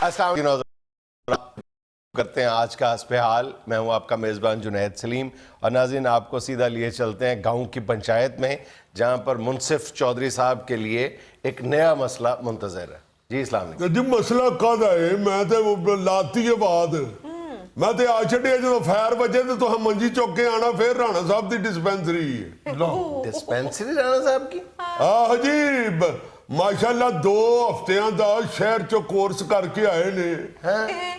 अस्सलाम करते हैं आज का हस्बे हाल। मैं हूं आपका मेज़बान जुनैद सलीम और नाज़रीन आपको सीधा लिए चलते हैं गांव की पंचायत में, जहां पर मुनसिफ चौधरी साहब के लिए एक नया मसला मुंतज़र है। जी अस्सलाम वालेकुम। जी मसला कादा है, मैं तो लाती है बात मैं तो आ छड़िया जो फैर बजे तो तुम मंजी चुक के आना फिर राणा साहब की डिस्पेंसरी डिस्पेंसरी राणा साहब की? आह जी माशाल्लाह 2 हफ्तियां दा शहर चो कोर्स करके आए ने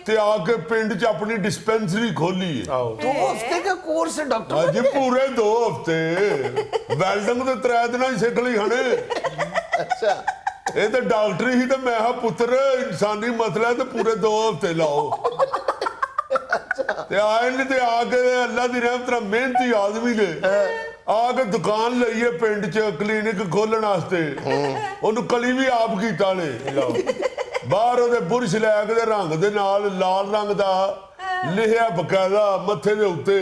ते आके पिंड च अपनी डिस्पेंसरी खोली है। 2 हफ्ते का कोर्स है डॉक्टर? हाँ जी पूरे 2 हफ्ते वेल्डिंग तो 3 दिन ही सीख ली हने। अच्छा ये तो डॉक्टरी ही तो मैं हा पुत्र इंसानी मसला तो पूरे 2 हफ्ते लाओ ते आए ने ते आके अल्लाह दी रहमत नाल मेहनती आदमी ने आके दुकान लई है पिंड च क्लीनिक खोलण वास्ते। ओनू कली भी आप कीता ने बाहर ओदे बुरश लै के रंग दे नाल लाल रंग दा लिखिया बकायदा मत्थे दे उत्ते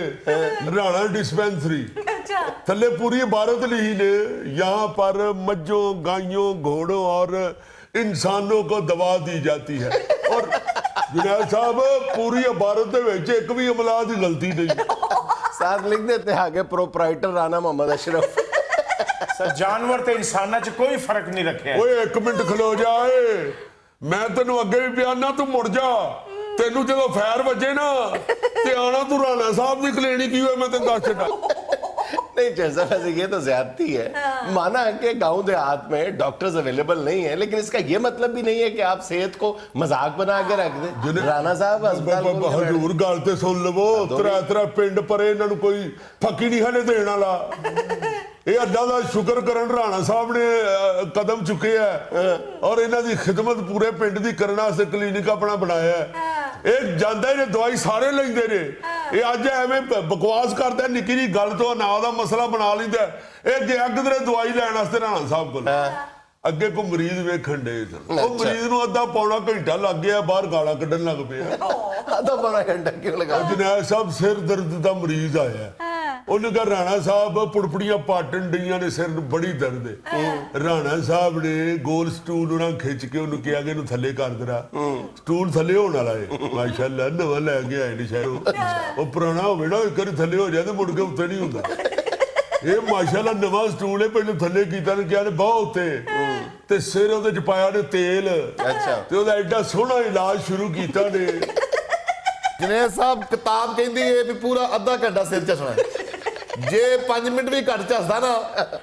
राणा डिस्पेंसरी थल्ले पूरी इबारत लिखी ने यहाँ पर मज्जों गायों घोड़ों और इंसानों को दवा दी जाती है। और जुनैद साहब पूरी इबारत दे विच एक भी अमला दी गलती नहीं। साथ लिख देते हैं आगे प्रोपराइटर राणा मोहम्मद अशरफ। सर जानवर ते इंसाना च कोई फर्क नहीं रखे। ओए 1 मिनट खलो जाए, मैं तेनू अगे भी बयाना तू मुड़ जा। तेनू जो फैर बजे ना ते आना तू राणा साहब की क्लिनिक ही मैं तेन दस छड्डा। नहीं जैसा वैसे ये तो ज्यादती है। माना कि गांव देहात में डॉक्टर्स अवेलेबल नहीं है, लेकिन इसका ये मतलब भी नहीं है कि आप सेहत को मजाक बना के रख दें। राणा साहब हजूर गल ते सुन लवो, 3 पिंड परे इन्हां नू कोई फकी नहीं हले देण वाला। ये अल्लाह दा शुक्र करन राणा साहब ने कदम चुके है और इन्हां दी खिदमत पूरे पिंड दी करन वास्ते क्लीनिक अपना बनाया है। ये जांदा ने दवाई सारे लेंदे ने, ये अज एवें बकवास करदा निक्की जी गल तो ना दा मसला बना लैंदा। ये गया किधरे दवाई लैण वास्ते राणा साहब कोल अगे को मरीज वेखण डे सन, ओ मरीज नू अद्धा पौना घंटा लग गया, बाहर गाला कड्ढण लग पिया। आधा पौना घंटा क्यों लगा? जुनैद साहब सिर दर्द दा मरीज आया, उन्हें कहा राणा साहब पुड़पुड़ियां पाटन डईयां ने, सिर बड़ी दर्द है। राणा साहब ने गोल स्टूल उन्हें खिंच के उन्हें कहा कि थले कर देना। स्टूल थले होने वाला है माशाअल्लाह, नवा लैके आए ने शहरों। वो पुराना होवे ना एक बार थले हो जाए तो मुड़ के उत्ते नहीं होंदा। ये माशाअल्लाह नवा स्टूल है, पहले थले कीता ने क्या ने बहुत उत्ते ते सिर उहदे च पाया ने तेल। अच्छा ते ओहदा एडा सोहना इलाज शुरू कीता ने। जुनैद साहब किताब कहती है भी पूरा अद्धा घंटा सिर चसना है, जे 5 मिनट भी घट चसदा ना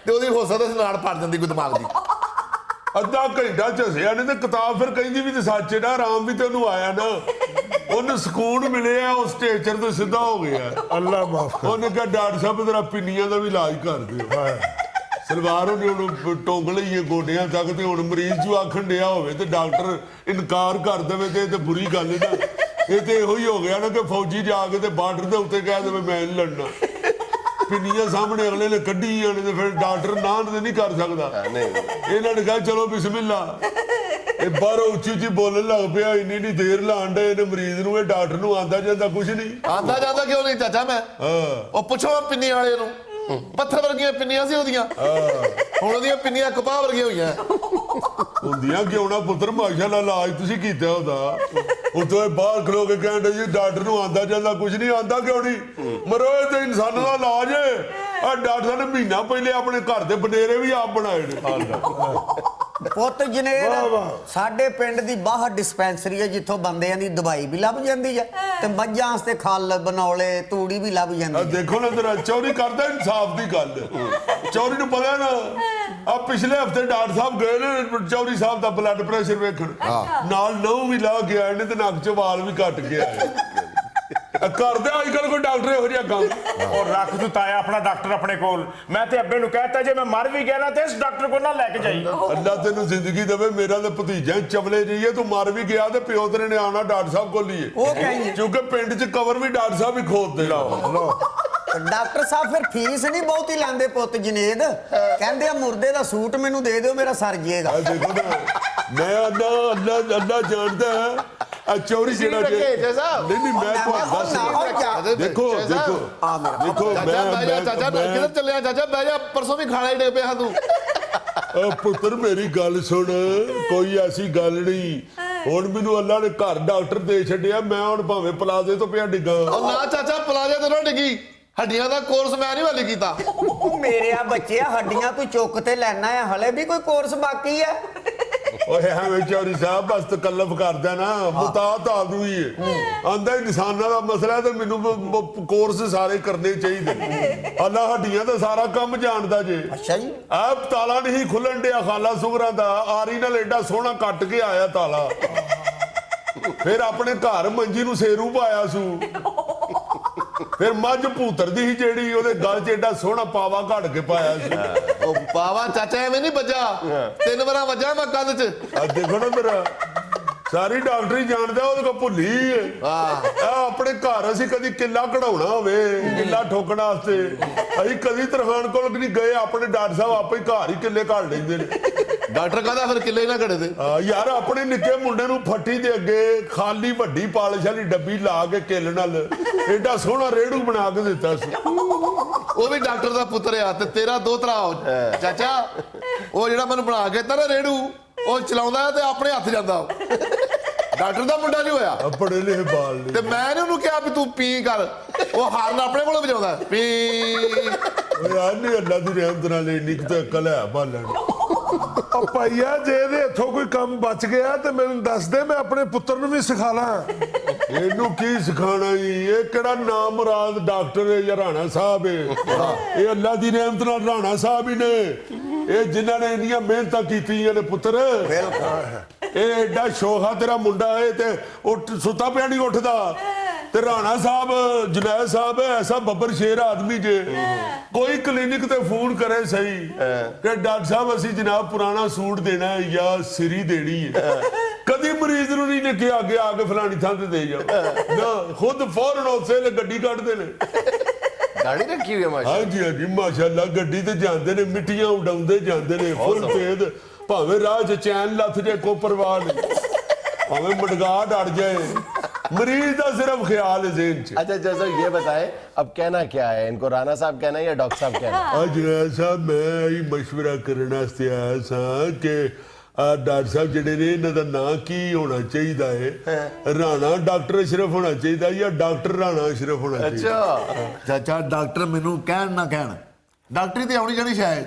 ते ओहदी हो सकदा नाड़ पड़ जांदी कोई दिमाग दी। अद्धा घंटा झसिया ने ते किताब फिर कहती भी सच है ना, आराम भी तेनू आया ना, उन्हें सुकून मिले, उस स्टेचर तो सीधा हो गया। अल्लाह माफ। उन्हें कहा डॉक्टर साहब जरा पिन्नियां का भी इलाज कर दियो। सलवार उन्हें टोंग लईए गोडियां तक, तो हुण मरीज जो आखण डिया होवे ते डॉक्टर इनकार कर देवे ते बुरी गल है ना। ये तो इहो ही हो गया ना कि फौजी जाके ते बार्डर के उत्ते कह देवे मैं नहीं लड़ना। पिन्नियां सामने अगले ने कड्ढी आने ते फिर डॉक्टर ना ते नहीं कर सकदा। इन्हां ने कहा चलो बिस्मिल्ला। ये बाहरों उच्ची उच्ची बोलन लग पिया, इन्नी इन्नी देर लाण डे ने मरीज नूं। डॉक्टर नूं आंदा जांदा कुछ नहीं। आंदा जांदा क्यों नहीं चाचा? मैं ओ पुछो पिन्नी वाले नूं, पत्थर वर्गियां पिन्नियां सी ओदियां, हुण ओदियां पिन्नियां कपाह वर्गियां होईयां। ਹੁੰਦੀਆਂ ਕਿਉਂ ਨਾ ਪੁੱਤਰ, ਮਾਸ਼ਾਅੱਲਾ ਇਲਾਜ ਤੁਸੀਂ ਕੀਤਾ ਉਹਦਾ। ਉਤੋਂ ਬਾਹਰ ਖਲੋ ਕੇ ਕਹਿੰਦੇ ਜੀ ਡਾਕਟਰ ਨੂੰ ਆਂਦਾ ਜਾਂਦਾ ਕੁਝ ਨਹੀਂ। ਆਂਦਾ ਕਿਉਂ ਨਹੀਂ? ਮਰੋ ਇਹ ਤੇ ਇਨਸਾਨਾਂ ਦਾ ਇਲਾਜ ਹੈ। ਆ ਡਾਕਟਰ ਨੇ ਮਹੀਨਾ ਪਹਿਲੇ ਆਪਣੇ ਘਰ ਦੇ ਬਨੇਰੇ ਵੀ ਆਪ ਬਣਾਏ ਨੇ। ਪੁੱਤ ਜਨੇਰ ਸਾਡੇ ਪਿੰਡ ਦੀ ਬਾਹਰ ਡਿਸਪੈਂਸਰੀ ਹੈ ਜਿੱਥੋਂ ਬੰਦਿਆਂ ਦੀ ਦਵਾਈ ਵੀ ਲੱਭ ਜਾਂਦੀ ਹੈ ਤੇ ਮੱਝਾਂ ਵਾਸਤੇ ਖਲ ਬਨੌਲੇ ਤੂੜੀ ਵੀ ਲੱਭ ਜਾਂਦੀ ਹੈ। ਦੇਖੋ ਨਾ ਜਰਾ ਚੌਰੀ ਕਰਦਾ ਇਨਸਾਫ ਦੀ ਗੱਲ। ਚੌਰੀ ਨੂੰ ਪਤਾ ਨਾ ਆ ਪਿਛਲੇ ਹਫਤੇ ਡਾਕਟਰ ਸਾਹਿਬ ਗਏ ਨੇ ਚੌਰੀ ਸਾਹਿਬ ਦਾ ਬਲੱਡ ਪ੍ਰੈਸ਼ਰ ਵੇਖਣ, ਨਾਲ ਨਹੁੰ ਵੀ ਲਾ ਕੇ ਆਏ ਨੇ ਤੇ ਨੱਕ ਚੋਂ ਵਾਲ ਵੀ ਕੱਟ ਕੇ ਆਏ। ਕਰਦੇ ਅੱਜ ਕੱਲ ਕੋਈ ਡਾਕਟਰ ਇਹੋ ਜਿਹਾ ਕੰਮ और रख तू ताया अपना डॉक्टर अपने कोल। मैं ते अब्बे नु कहता जे मैं मर भी गया ना ते इस डॉक्टर को ना लेके जाई। ਅੱਲਾ ਤੈਨੂੰ ਜ਼ਿੰਦਗੀ ਦੇਵੇ। ਮੇਰਾ ਤੇ ਭਤੀਜਾ ਚਵਲੇ ਜੀਏ, ਤੂੰ ਮਰ ਵੀ ਗਿਆ ਤੇ ਪਿਓ ਤੇਰੇ ਨੇ ਆਉਣਾ ਡਾਕਟਰ ਸਾਹਿਬ ਕੋਲ ਹੀ। ਉਹ ਕਹੀਏ ਕਿਉਂਕਿ ਪਿੰਡ 'ਚ ਕਵਰ ਵੀ ਡਾਕਟਰ ਸਾਹਿਬ ਹੀ ਖੋਦਦੇ। ਡਾਕਟਰ ਸਾਹਿਬ ਫਿਰ ਫੀਸ ਨਹੀਂ ਬਹੁਤੀ ਲੈਂਦੇ ਪੁੱਤ ਜਨੇਦ, ਕਹਿੰਦੇ ਆ ਮੁਰਦੇ ਦਾ ਸੂਟ ਮੈਨੂੰ ਦੇ ਦਿਓ ਮੇਰਾ ਸਰ ਜੇਗਾ। ਦੇਖੋ ਨਾ ਮੈਂ ਅੱਲਾ ਜਾਣਦਾ ਹੈ ਚੌਰੀ ਜਿਹੜਾ ਨਹੀਂ ਮੈਂ ਦੇਖੋ ਦੇਖੋ ਦੇਖੋ ਚਾਚਾ ਮੈਂ ਕਿਧਰ ਚੱਲਿਆ? ਚਾਚਾ ਬਹਿ ਜਾ, ਪਰਸੋਂ ਵੀ ਖਾਣਾ ਹੀ ਡੇ ਪਿਆ ਤੂੰ। ਪੁੱਤਰ ਮੇਰੀ ਗੱਲ ਸੁਣ, ਕੋਈ ਐਸੀ ਗੱਲ ਨਹੀਂ ਹੁਣ ਮੈਨੂੰ ਅੱਲਾ ਨੇ ਘਰ ਡਾਕਟਰ ਦੇ ਛੱਡਿਆ, ਮੈਂ ਹੁਣ ਭਾਵੇਂ ਪਲਾਜ਼ੇ ਤੋਂ ਪਿਆ ਡਿੱਗਾ। ਉਹ ਨਾ ਚਾਚਾ ਪਲਾਜੇ ਤੇ ਨਾ ਡਿੱਗੀ, ਹੱਡੀਆਂ ਦਾ ਕੋਰਸ ਮੈਂ ਨਹੀਂ ਵਾਲੀ ਕੀਤਾ। ਉਹ ਮੇਰਿਆ ਬੱਚਿਆ, ਹੱਡੀਆਂ ਤੂੰ ਚੁੱਕ ਤੇ ਲੈਣਾ ਆ, ਹਲੇ ਵੀ ਕੋਈ ਕੋਰਸ ਬਾਕੀ ਹੈ। ਓਏ ਐਵੇਂ ਚੌਧਰੀ ਸਾਹਿਬ ਬਸ ਤਕੱਲਫ ਕਰਦਾ ਨਾ, ਮੁਤਾਤ ਆਦਮੀ ਹੈ, ਆਂਦਾ ਇਨਸਾਨਾਂ ਦਾ ਮਸਲਾ ਤੇ ਮੈਨੂੰ ਕੋਰਸ ਸਾਰੇ ਕਰਨੇ ਚਾਹੀਦੇ। ਅੱਲਾ ਹੱਡੀਆਂ ਦਾ ਸਾਰਾ ਕੰਮ ਜਾਣਦਾ ਜੇ। ਅੱਛਾ ਜੀ। ਆਪ ਤਾਲਾ ਨਹੀਂ ਖੁੱਲਣ ਡਿਆ ਖਾਲਾ ਸੁਗਰਾਂ ਦਾ, ਆਰੀ ਨਾਲ ਏਡਾ ਸੋਹਣਾ ਕੱਟ ਕੇ ਆਇਆ ਤਾਲਾ, ਫਿਰ ਆਪਣੇ ਘਰ ਮੰਜੀ ਨੂੰ ਸੇਰੂ ਪਾਇਆ ਸੂ, ਫਿਰ ਮੱਝ ਭੂਤਰ ਦੀ ਸੀ ਜਿਹੜੀ, ਉਹਦੇ ਗਲ 'ਚ ਏਡਾ ਸੋਹਣਾ ਪਾਵਾ ਘੜ ਕੇ ਪਾਇਆ ਸੀ। ਉਹ ਪਾਵਾ ਚਾਚਾ ਐਵੇਂ ਨਹੀਂ ਵੱਜਾ, 3 ਵਾਰਾਂ ਵੱਜਾ ਮੈਂ ਕੰਧ 'ਚ। ਆ ਦੇਖੋ ਨਾ ਮੇਰਾ ਸਾਰੀ ਡਾਕਟਰੀ ਜਾਣਦਾ, ਉਹਦੇ ਕੋਲ ਭੁੱਲੀ ਹੈ। ਆ ਆਪਣੇ ਘਰ ਅਸੀਂ ਕਦੀ ਕਿੱਲਾ ਕਢਾਉਣਾ ਹੋਵੇ, ਕਿੱਲਾ ਠੋਕਣ ਵਾਸਤੇ ਅਸੀਂ ਕਦੀ ਤਰਖਾਨ ਕੋਲ ਨਹੀਂ ਗਏ, ਆਪਣੇ ਡਾਕਟਰ ਸਾਹਿਬ ਆਪੇ ਘਰ ਹੀ ਕਿੱਲੇ ਘੜ ਲੈਂਦੇ ਨੇ। ਡਾਕਟਰ ਕਹਿੰਦਾ ਫਿਰ ਕਿੱਲੇ ਨਾ ਘੜੇ ਤੇ। ਯਾਰ ਆਪਣੇ ਨਿੱਕੇ ਮੁੰਡੇ ਨੂੰ ਫੱਟੀ ਦੇ ਅੱਗੇ ਖਾਲੀ ਵੱਡੀ ਪਾਲਿਸ਼ ਵਾਲੀ ਡੱਬੀ ਲਾ ਕੇ ਕਿੱਲ ਨਾਲ ਏਡਾ ਸੋਹਣਾ ਰੇੜੂ ਬਣਾ ਕੇ ਦਿੱਤਾ ਸੀ। ਉਹ ਵੀ ਡਾਕਟਰ ਦਾ ਪੁੱਤਰ ਆ ਤੇ ਤੇਰਾ ਦੋਤਰਾ ਚਾਚਾ, ਉਹ ਜਿਹੜਾ ਮੈਨੂੰ ਬਣਾ ਕੇ ਦਿੱਤਾ ਨਾ ਰੇੜੂ, ਉਹ ਚਲਾਉਂਦਾ ਤੇ ਆਪਣੇ ਹੱਥ ਜਾਂਦਾ। ਡਾਕਟਰ ਦਾ ਮੁੰਡਾ ਨਹੀਂ ਹੋਇਆ, ਪੜੇ ਲਿਖੇ ਬਾਲ ਨੇ। ਤੇ ਮੈਂ ਉਹਨੂੰ ਕਿਹਾ ਵੀ ਤੂੰ ਪੀ ਕਰ, ਉਹ ਹਾਰਨ ਆਪਣੇ ਕੋਲ ਵਜਾਉਂਦਾ ਪੀ। ਯਾਰ ਨਹੀਂ ਅੱਲਾ ਦੀ ਰਹਿਮਤ ਨਾਲ ਇੰਨੀ ਕੁ ਤਾਂ ਅਕਲ ਹੈ ਬਾਲਣ। ਉਹ ਭਾਈਆ ਜੇ ਇਹਦੇ ਹੱਥੋਂ ਕੋਈ ਕੰਮ ਬਚ ਗਿਆ ਤੇ ਮੈਨੂੰ ਦੱਸ ਦੇ, ਮੈਂ ਆਪਣੇ ਪੁੱਤਰ ਨੂੰ ਵੀ ਸਿਖਾ ਲਾਂ। ਇਹਨੂੰ ਕੀ ਸਿਖਾਣਾ ਜੀ, ਇਹ ਕਿਹੜਾ ਨਾਮ ਮੁਰਾਦ ਡਾਕਟਰ ਹੈ ਜਾਂ ਰਾਣਾ ਸਾਹਿਬ ਹੈ। ਇਹ ਅੱਲਾ ਦੀ ਰਹਿਮਤ ਨਾਲ ਰਾਣਾ ਸਾਹਿਬ ਹੀ ਨੇ, ਇਹ ਜਿਨ੍ਹਾਂ ਨੇ ਇੰਨੀਆਂ ਮਿਹਨਤਾਂ ਕੀਤੀਆਂ ਨੇ ਪੁੱਤਰ। ਇਹ ਐਡਾ ਸ਼ੋਖਾ ਤੇਰਾ ਮੁੰਡਾ ਹੈ ਤੇ ਉੱਠ ਸੁੱਤਾ ਪਿਆ ਨਹੀਂ ਉੱਠਦਾ। ਤੇ ਰਾਣਾ ਸਾਹਿਬ ਜੁਨੈਦ ਸਾਹਿਬ ਐਸਾ ਬੱਬਰ ਸ਼ੇਰ ਆਦਮੀ ਜੇ, ਕੋਈ ਕਲੀਨਿਕ ਤੇ ਫੋਨ ਕਰੇ ਸਹੀ ਕਿ ਡਾਕਟਰ ਸਾਹਿਬ ਅਸੀਂ ਜਨਾਬ ਪੁਰਾਣਾ ਸੂਟ ਦੇਣਾ ਹੈ ਜਾਂ ਸਿਰੀ ਦੇਣੀ ਹੈ, ਕਦੀ ਮਰੀਜ਼ ਨੂੰ ਨਹੀਂ ਲਿਖਿਆ ਅੱਗੇ ਆ ਕੇ ਫਲਾਣੀ ਥਾਂ ਤੇ ਦੇ ਜਾਓ ਨਾ, ਖੁਦ ਫੌਰਨ ਉਸੇ ਵੇਲੇ ਗੱਡੀ ਕੱਢਦੇ ਨੇ। गाड़ी रखी हुई है माशा ਹਾਂਜੀ ਹਾਂਜੀ ਮਾਸ਼ਾਅੱਲਾ, ਗੱਡੀ ਤੇ ਜਾਂਦੇ ਨੇ, ਮਿੱਟੀਆਂ ਉਡਾਉਂਦੇ ਜਾਂਦੇ ਨੇ ਫੁੱਲ ਤੇਜ਼, ਭਾਵੇਂ ਰਾਹ 'ਚ ਚੈਨ ਲੱਥ ਜਾਏ ਕੋ ਪਰਵਾਹ ਨਹੀਂ, ਭਾਵੇਂ ਮਡਗਾਟ ਅੜ ਜਾਏ, मरीज का सिर्फ ख्याल है ज़हन च। अच्छा जैसा ये बताए अब कहना क्या है इनको, राणा साहब कहना है या डॉक्टर साहब कहना है? जनाब साहब मैं यही मशवरा करने वास्ते आया सा कि डॉक्टर साहब जिहड़े ने इन्हां दा नां की होना चाहिए है, राणा डॉक्टर अशरफ होना चाहिए या डॉक्टर राणा अशरफ होना चाहिए? अच्छा ਚਾਚਾ ਡਾਕਟਰ ਮੈਨੂੰ ਕਹਿਣ ਨਾ ਕਹਿਣ, ਡਾਕਟਰੀ ਤੇ ਆਉਣੀ ਜਾਣੀ ਸ਼ਾਇਦ।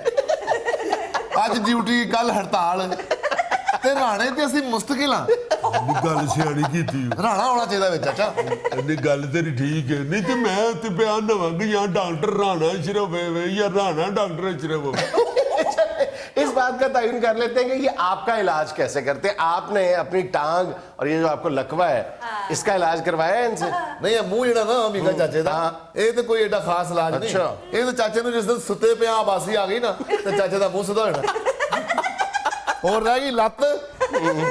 ਅੱਜ ਡਿਊਟੀ ਕੱਲ ਹੜਤਾਲ, ਤੇ ਰਾਣੇ ਤੇ ਅਸੀਂ ਮੁਸਤਕਿਲ ਆ। गल सियाणी कीती ਰਾਣਾ ਹੋਣਾ ਚਾਹੀਦਾ ਵਿੱਚ ਚਾਚਾ। ਇਹਦੀ ਗੱਲ ਤੇਰੀ ਠੀਕ ਹੈ, ਨਹੀਂ ਤੇ ਮੈਂ ਤੇ ਬਿਆਨ ਦਵਾਂਗਾ ਜਾਂ ਡਾਕਟਰ ਰਾਣਾ अशरफ है या राणा डॉक्टर अशरफ हो। इस बात का तयन कर लेते हैं कि ये आपका इलाज कैसे करते हैं? आपने अपनी टांग और ये जो आपको लकवा है इसका इलाज करवाया है इनसे? ਨਹੀਂ ਇਹ ਮੂੰਹ ਜਿਹੜਾ ਨਾ ਅਮੀਗਾ ਚਾਚੇ ਦਾ, ਇਹ ਤੇ ਕੋਈ ਏਡਾ ਖਾਸ ਇਲਾਜ ਨਹੀਂ। ਅੱਛਾ। ਇਹ ਤਾਂ ਚਾਚੇ ਨੂੰ ਜਿਸ ਦਿਨ ਸੁੱਤੇ ਪਿਆ ਆਬਾਸੀ ਆ ਗਈ ਨਾ, ਤੇ ਚਾਚੇ ਦਾ ਮੂੰਹ ਸਿੱਧਾ ਹੋ ਜਾਣਾ। ਹੋਰ ਰਹਿ ਗਈ ਲੱਤ,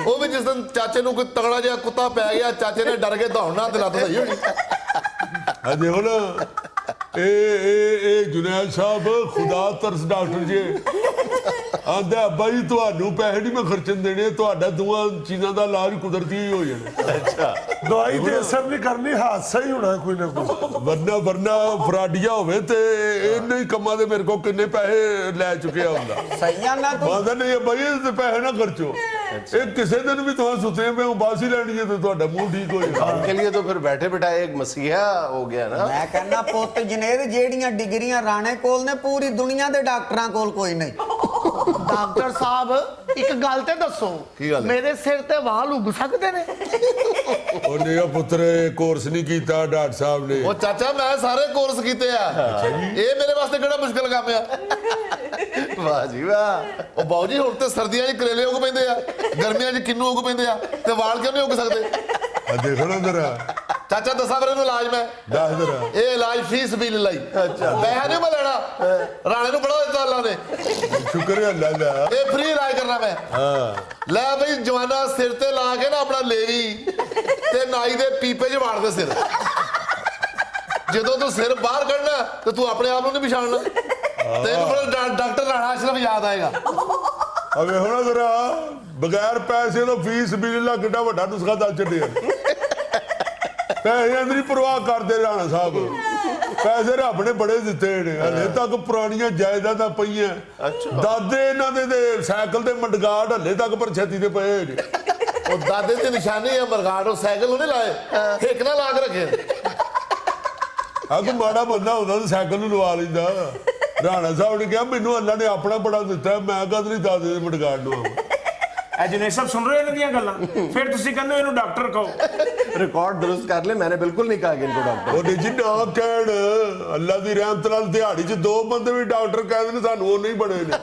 ਉਹ ਵੀ ਜਿਸ ਦਿਨ ਚਾਚੇ ਨੂੰ ਕੋਈ ਤਗੜਾ ਜਿਹਾ ਕੁੱਤਾ ਪੈ ਗਿਆ, ਚਾਚੇ ਨੇ ਡਰ ਕੇ ਦੌੜਨਾ ਤੇ ਲੱਤ ਸਹੀ ਹੋਣੀ। ਅਜੇ ਹੁਣ ਇਹ ਜੁਨੈਦ ਸਾਹਿਬ ਖੁਦਾ ਤਰਸ ਡਾਕਟਰ ਜੀ ਆਂਦਾ ਅੱਬਾ ਜੀ ਤੁਹਾਨੂੰ ਪੈਸੇ ਨਹੀਂ ਮੈਂ ਖਰਚਣ ਦੇਣੇ, ਤੁਹਾਡਾ ਦੋਵਾਂ ਚੀਜ਼ਾਂ ਦਾ ਇਲਾਜ ਕੁਦਰਤੀ ਹੀ ਹੋ ਜਾਣਾ। अच्छा ਦਵਾਈ ਤੇ ਅਸਰ ਨਹੀਂ ਕਰਨੀ, ਹਾਦਸਾ ਹੀ ਹੋਣਾ ਕੋਈ ਨਾ ਕੋਈ। ਵਰਨਾ ਫਰਾਡੀਆ ਹੋਵੇ ਤੇ ਇਹਨੇ ਹੀ ਕੰਮਾਂ ਦੇ ਮੇਰੇ ਕੋਲ ਕਿੰਨੇ ਪੈਸੇ ਲੈ ਚੁੱਕਿਆ ਹੁੰਦਾ। ਸਹੀ ਆ ਨਾ ਤੂੰ। ਮਾਦਾ ਨਹੀਂ ਅੱਬਾ ਜੀ ਤੇ ਪੈਸੇ ਨਾ ਖਰਚੋ, ਇਹ ਕਿਸੇ ਦਿਨ ਵੀ ਤੁਹਾਨੂੰ ਸੁੱਤੇ ਪਏ ਬਾਸੀ ਲੈਣੀ ਹੈ ਤੇ ਤੁਹਾਡਾ ਮੂੰਹ ਠੀਕ ਹੋ ਜਾਏਗਾ। उनके लिए तो फिर बैठे बिठाए एक मसीहा हो गया ना। ਮੈਂ ਕਹਿੰਦਾ ਪੁੱਤ ਜਨੇਰ, ਜਿਹੜੀਆਂ ਡਿਗਰੀਆਂ ਰਾਣੇ ਕੋਲ ਨੇ ਪੂਰੀ ਦੁਨੀਆ ਦੇ ਡਾਕਟਰਾਂ ਕੋਲ ਕੋਈ ਨਹੀਂ। ਡਾਕਟਰ ਸਾਹਿਬ ਇੱਕ ਗੱਲ ਤੇ ਦੱਸੋ, ਕੀ ਗੱਲ ਹੈ? ਮੇਰੇ ਸਿਰ ਤੇ ਵਾਲ ਉੱਗ ਸਕਦੇ ਨੇ? ਉਹਨੇ ਉਹ ਪੁੱਤਰ ਕੋਰਸ ਨਹੀਂ ਕੀਤਾ ਡਾਕਟਰ ਸਾਹਿਬ ਨੇ। ਉਹ ਚਾਚਾ ਮੈਂ ਸਾਰੇ ਕੋਰਸ ਕੀਤੇ ਆ, ਇਹ ਮੇਰੇ ਵਾਸਤੇ ਕਿਹੜਾ ਮੁਸ਼ਕਲ ਕੰਮ ਆ। वाह जी वाह। ਉਹ ਬਾਊ ਜੀ ਹੁਣ ਤੇ ਸਰਦੀਆਂ 'ਚ ਕਰੇਲੇ ਉੱਗ ਪੈਂਦੇ ਆ, ਗਰਮੀਆਂ 'ਚ ਕਿੰਨੂ ਉੱਗ ਪੈਂਦੇ ਆ, ਤੇ ਵਾਲ ਕਿਉਂ ਨਹੀਂ ਉੱਗ ਸਕਦੇ? ਆ ਦੇਖੋ ਨਾ ਜਰਾ, ਚਾਚਾ ਦੱਸਾਂ ਫਿਰ ਇਹਨੂੰ ਇਲਾਜ ਮੈਂ। ਦੱਸ ਜਰਾ। ਇਹ ਇਲਾਜ ਫੀਸ ਵੀ ਲਈ, ਪੈਸਾ ਨਹੀਂ ਮੈਂ ਲੈਣਾ, ਰਾਣੇ ਨੂੰ ਬੜਾ ਦਿੱਤਾ ਅੱਲਾ ਨੇ, ਸ਼ੁਕਰ ਹੈ ਅੱਲਾ ਦਾ। ਇਹ ਫ੍ਰੀ ਇਲਾਜ ਕਰਨਾ ਮੈਂ। ਹਾਂ ਲੈ ਬਈ ਜਵਾਨਾ ਸਿਰ ਤੇ ਲਾ ਕੇ ਨਾ ਆਪਣਾ ਲੇਵੀ ਤੇ ਨਾਈ ਦੇ ਪੀਪੇ 'ਚ ਵਾੜ ਦੇ ਸਿਰ। ਜਦੋਂ ਤੂੰ ਸਿਰ ਬਾਹਰ ਕੱਢਣਾ ਤੇ ਤੂੰ ਆਪਣੇ ਆਪ ਨੂੰ ਨਹੀਂ ਪਛਾਣਨਾ, ਤੈਨੂੰ ਫਿਰ ਡਾਕਟਰ ਰਾਣਾ ਅਸ਼ਰਫ ਯਾਦ ਆਏਗਾ। ਅਵੇ ਹੁਣ ਜਰਾ ਬਗੈਰ ਪੈਸੇ ਤੋਂ ਫੀਸ ਬਿੱਲ ਕਿੱਡਾ ਵੱਡਾ ਨੁਸਖਾ ਦੱਸ ਛੱਡਿਆ। ਪੈਸੇ ਦੀ ਪਰਵਾਹ ਕਰਦੇ ਰਾਣਾ ਸਾਹਿਬ, ਪੈਸੇ ਰੱਬ ਨੇ ਬੜੇ ਦਿੱਤੇ ਨੇ, ਹਲੇ ਤੱਕ ਪੁਰਾਣੀਆਂ ਜਾਇਦਾਦਾਂ ਪਈਆਂ। ਦਾਦੇ ਇਹਨਾਂ ਦੇ ਸਾਈਕਲ ਦੇ ਮੰਡਗਾੜ ਹਲੇ ਤੱਕ ਪਰ ਛੇਤੀ ਤੇ ਪਏ ਨੇ। ਉਹ ਦਾਦੇ ਦੀ ਨਿਸ਼ਾਨੀ ਹੈ ਮਰਗਾੜ, ਉਹ ਸਾਈਕਲ ਉਹਨੇ ਲਾਏ, ਹਿੱਕ ਨਾਲ ਲਾ ਕੇ ਰੱਖੇ। ਕੋਈ ਮਾੜਾ ਬੰਦਾ ਹੁੰਦਾ ਤਾਂ ਸਾਈਕਲ ਨੂੰ ਲਵਾ ਲੈਂਦਾ। ਰਾਣਾ ਸਾਹਿਬ ਨੇ ਕਿਹਾ ਮੈਨੂੰ ਅੱਲਾ ਨੇ ਆਪਣਾ ਬੜਾ ਦਿੱਤਾ, ਮੈਂ ਕਦ ਨਹੀਂ ਦਾਦੇ ਦੇ ਮਟਗਾੜ ਨੂੰ ਆਵਾਂ। ਇਹ ਜੁਨੇਦ ਸਾਹਿਬ ਸੁਣ ਰਹੇ ਹੋ ਇਹਨਾਂ ਦੀਆਂ ਗੱਲਾਂ, ਫਿਰ ਤੁਸੀਂ ਕਹਿੰਦੇ ਹੋ ਇਹਨੂੰ ਡਾਕਟਰ ਕਹੋ। रिकॉर्ड दुरुस्त कर ले, मैंने बिल्कुल नहीं कहा कि इनको डॉक्टर। ਉਹਨੇ ਜੀ ਨਾ ਕਹਿਣ, ਅੱਲਾ ਦੀ ਰਹਿਮਤ ਨਾਲ ਦਿਹਾੜੀ 'ਚ 2 ਬੰਦੇ ਵੀ ਡਾਕਟਰ ਕਹਿੰਦੇ ਨੇ, ਸਾਨੂੰ ਉਹ ਨਹੀਂ ਬਣੇ ਨੇ।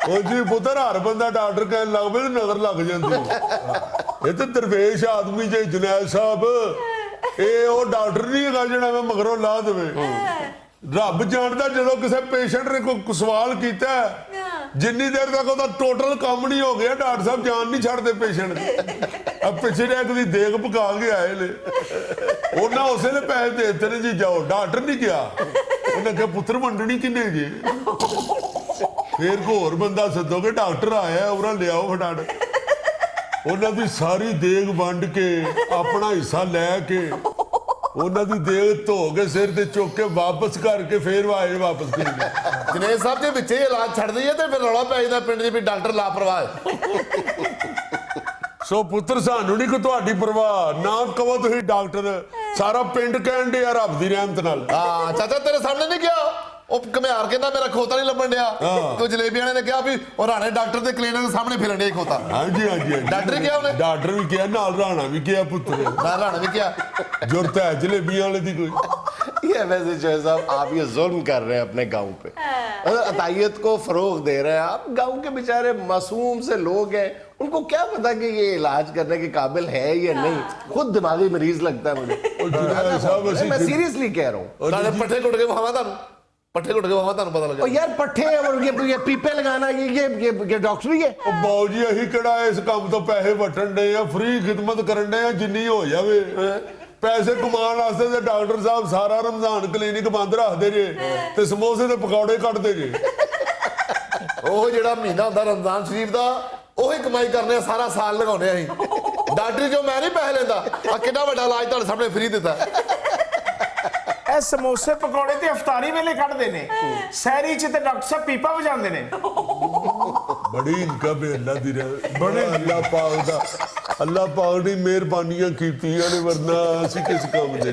ਉਹ ਜੀ ਪੁੱਤਰ ਹਰ ਬੰਦਾ ਡਾਕਟਰ ਕਹਿਣ ਲੱਗ ਪਏ ਤੇ ਨਜ਼ਰ ਲੱਗ ਜਾਂਦੀ ਹੈ। ਇਹ ਤਾਂ ਦਰਵੇਸ਼ ਆਦਮੀ ਜੇ ਜੁਨੈਦ ਸਾਹਿਬ, ਇਹ ਉਹ ਡਾਕਟਰ ਨਹੀਂ ਹੈਗਾ ਜਿਹੜਾ ਮੈਂ ਮਗਰੋਂ ਲਾ ਦੇਵੇ। ਰੱਬ ਜਾਣਦਾ ਜਦੋਂ ਕਿਸੇ ਪੇਸ਼ੈਂਟ ਨੇ ਕੋਈ ਸਵਾਲ ਕੀਤਾ, ਜਿੰਨੀ ਦੇਰ ਤੱਕ ਉਹਦਾ ਟੋਟਲ ਕੰਮ ਨਹੀਂ ਹੋ ਗਿਆ, ਡਾਕਟਰ ਸਾਹਿਬ ਜਾਨ ਨਹੀਂ ਛੱਡਦੇ ਪੇਸ਼ੈਂਟ ਦੀ। ਆ ਪਿੱਛੇ ਇੱਕ ਦੀ ਦੇਖ ਪਕਾ ਕੇ ਆਏ ਨੇ, ਉਹਨਾਂ ਉਸੇ ਨੇ ਪੈਸੇ ਦੇ ਦਿੱਤੇ ਨੇ ਜੀ, ਜਾਓ। ਡਾਕਟਰ ਨਹੀਂ ਗਿਆ, ਉਹਨੇ ਕਿਹਾ ਪੁੱਤਰ ਵੰਡਣੀ ਕਿੰਨੇ ਜੀ? ਫੇਰ ਕੋ ਹੋਰ ਬੰਦਾ ਸੱਦੋਗੇ, ਡਾਕਟਰ ਆਇਆ ਉਹਨਾਂ ਲਿਆਓ ਫਟਾਫਟ। ਉਹਨਾਂ ਦੀ ਸਾਰੀ ਦੇਗ ਵੰਡ ਕੇ, ਆਪਣਾ ਹਿੱਸਾ ਲੈ ਕੇ, ਉਹਨਾਂ ਦੀ ਦੇਗ ਧੋ ਕੇ ਸਿਰ ਤੇ ਚੁੱਕ ਕੇ ਵਾਪਸ ਕਰਕੇ ਫੇਰ ਆਏ ਵਾਪਸ ਕਰ ਗਏ। ਜੁਨੇਦ ਸਾਹਿਬ ਦੇ ਵਿੱਚੇ ਹੀ ਇਲਾਜ ਛੱਡ ਦਈਏ ਤੇ ਫਿਰ ਰੌਲਾ ਪੈ ਜਾਂਦਾ ਪਿੰਡ 'ਚ ਵੀ ਡਾਕਟਰ ਲਾਪਰਵਾਹ ਹੈ। ਸੋ ਪੁੱਤਰ ਸਾਨੂੰ ਨਹੀਂ ਕੋਈ ਤੁਹਾਡੀ ਪਰਵਾਹ, ਨਾ ਕਹੋ ਤੁਸੀਂ ਡਾਕਟਰ, ਸਾਰਾ ਪਿੰਡ ਕਹਿਣ ਡਿਆ ਰੱਬ ਦੀ ਰਹਿਮਤ ਨਾਲ। ਹਾਂ ਚਾਚਾ ਤੇਰੇ ਸਾਹਮਣੇ ਨਹੀਂ ਗਿਆ, ਉਹ ਘੁਮਿਆਰ ਕਹਿੰਦਾ ਮੇਰਾ ਖੋਤਾ ਨਹੀਂ ਲੱਭਣ ਡਿਆ, ਤੇ ਜਲੇਬੀ ਵਾਲੇ ਨੇ ਕਿਹਾ ਵੀ ਉਹ ਰਾਣੇ ਡਾਕਟਰ ਦੇ ਕਲੀਨਿਕ ਦੇ ਸਾਹਮਣੇ ਫਿਰਨ ਡਿਆ ਖੋਤਾ। ਹਾਂਜੀ ਹਾਂਜੀ ਡਾਕਟਰ ਕਿਹਾ ਉਹਨੇ? ਡਾਕਟਰ ਵੀ ਕਿਹਾ, ਨਾਲ ਰਾਣਾ ਵੀ ਕਿਹਾ ਪੁੱਤਰ। ਨਾ ਰਾਣਾ ਵੀ ਕਿਹਾ ਜ਼ਰੂਰਤ ਹੈ ਜਲੇਬੀਆਂ ਵਾਲੇ ਦੀ ਕੋਈ। ये वैसे जो है साहब, आप ये जुल्म कर रहे हैं अपने गांव पे, अतायत को फरोग दे रहे हैं आप। गांव के बेचारे मासूम से लोग हैं, उनको क्या पता कि ये इलाज करने के काबिल है या नहीं। खुद दिमागी मरीज लगता है मुझे। मैं सीरियसली कह रहा हूँ। ਤੁਹਾਡੇ ਪੱਠੇ ਕੁੱਟ ਕੇ ਵਹਾਵਾਂ ਤੁਹਾਨੂੰ, ਪੱਠੇ ਕੁੱਟ ਕੇ ਵਹਾਵਾਂ ਤੁਹਾਨੂੰ ਪਤਾ ਲੱਗਾ। यार पट्टे और ये पीपे लगाना, ये डॉक्टरी है। ਉਹ ਬਾਊ ਜੀ ਅਸੀਂ ਕਿਹੜਾ ਇਸ ਕੰਮ ਤੋਂ ਪੈਸੇ ਵਟਣ ਡੇ ਆ, ਫ੍ਰੀ ਖਿਦਮਤ ਕਰਨ ਡੇ ਆ, ਜਿੰਨੀ ਹੋ ਜਾਵੇ। ਪੈਸੇ ਕਮਾਉਣ ਵਾਸਤੇ ਤੇ ਡਾਕਟਰ ਸਾਹਿਬ ਸਾਰਾ ਰਮਜ਼ਾਨ ਕਲੀਨਿਕ ਬੰਦ ਰੱਖਦੇ ਜੇ ਤੇ ਸਮੋਸੇ ਤੇ ਪਕੌੜੇ ਕੱਢਦੇ ਜੇ। ਉਹ ਜਿਹੜਾ ਮਹੀਨਾ ਹੁੰਦਾ ਰਮਜ਼ਾਨ ਸ਼ਰੀਫ ਦਾ, ਉਹੀ ਕਮਾਈ ਕਰਨੇ ਆ, ਸਾਰਾ ਸਾਲ ਲਗਾਉਂਦੇ ਆ ਅਸੀਂ। ਡਾਕਟਰੀ ਜੋ ਮੈਂ ਨਹੀਂ ਪੈਸੇ ਲੈਂਦਾ, ਆ ਕਿੰਨਾ ਵੱਡਾ ਇਲਾਜ ਤੁਹਾਡੇ ਸਾਹਮਣੇ ਫ੍ਰੀ ਦਿੱਤਾ। ਇਹ ਸਮੋਸੇ ਪਕੌੜੇ ਤੇ ਇਫਤਾਰੀ ਵੇਲੇ ਕੱਢਦੇ ਨੇ, ਸਹਿਰੀ 'ਚ ਤੇ ਡਾਕਟਰ ਸਾਹਿਬ ਪੀਪਾ ਵਜਾਉਂਦੇ ਨੇ। ਬੜੀ ਇਨਕਾ ਬੇ ਅੱਲਾ ਦੀ ਰਹਿਮਤ, ਬੜੇ ਅੱਲਾ ਪਾਕ ਨੇ ਮਿਹਰਬਾਨੀਆਂ ਕੀਤੀਆਂ ਨੇ, ਵਰਨਾ ਅਸੀਂ ਕਿਸ ਕੰਮ ਦੇ।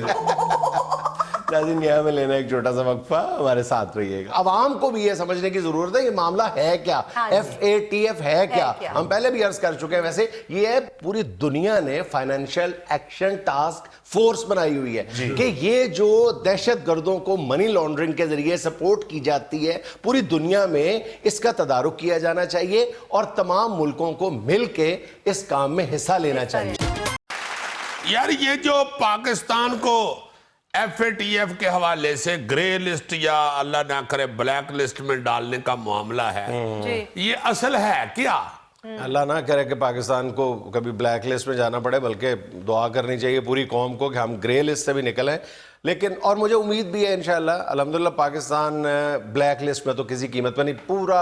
नाज़रीन, यहाँ में लेना एक छोटा सा वक्फा, हमारे साथ रहिएगा। आवाम को भी ये समझने की जरूरत है ये मामला है क्या, FATF है क्या। हम पहले भी अर्ज कर चुके हैं। वैसे ये पूरी दुनिया ने फाइनेंशियल एक्शन टास्क फोर्स बनाई हुई है कि ये जो दहशत गर्दों को मनी लॉन्ड्रिंग के जरिए सपोर्ट की जाती है, पूरी दुनिया में इसका तदारुक किया जाना चाहिए और तमाम मुल्कों को मिल के इस काम में हिस्सा लेना चाहिए। यार ये जो पाकिस्तान को FATF के हवाले से ग्रे लिस्ट या अल्लाह ना करे ब्लैक लिस्ट में डालने का मामला है, ये असल है क्या? अल्लाह ना करे कि पाकिस्तान को कभी ब्लैक लिस्ट में जाना पड़े, बल्कि दुआ करनी चाहिए पूरी कौम को कि हम ग्रे लिस्ट से भी निकलें। लेकिन और मुझे उम्मीद भी है इंशाअल्लाह, अल्हम्दुलिल्लाह, पाकिस्तान ब्लैक लिस्ट में तो किसी कीमत पर नहीं। पूरा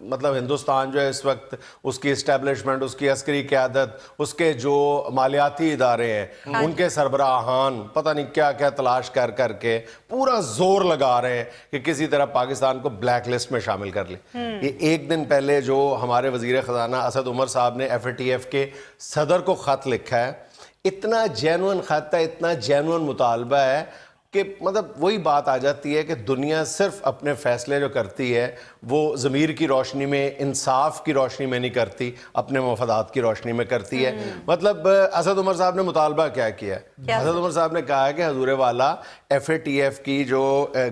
मतलब हिंदुस्तान जो है इस वक्त, उसकी इस्टेब्लिशमेंट, उसकी अस्करी क़यादत, उसके जो मालियाती इदारे हैं, उनके सरबराहान पता नहीं क्या क्या तलाश कर करके पूरा जोर लगा रहे हैं कि किसी तरह पाकिस्तान को ब्लैक लिस्ट में शामिल कर ले। ये एक दिन पहले जो हमारे वज़ीर ख़ज़ाना असद उमर साहब ने FATF के सदर को ख़त लिखा है, इतना जेन्युइन खत है, इतना जेन्युइन मुतालबा है कि मतलब वही बात आ जाती है कि दुनिया सिर्फ अपने फैसले जो करती है वो ज़मीर की रोशनी में, इंसाफ की रोशनी में नहीं करती, अपने मफादात की रोशनी में करती है। मतलब असद उमर साहब ने मुतालबा क्या किया है? असद उमर साहब ने कहा है कि हजूर वाला FATF की जो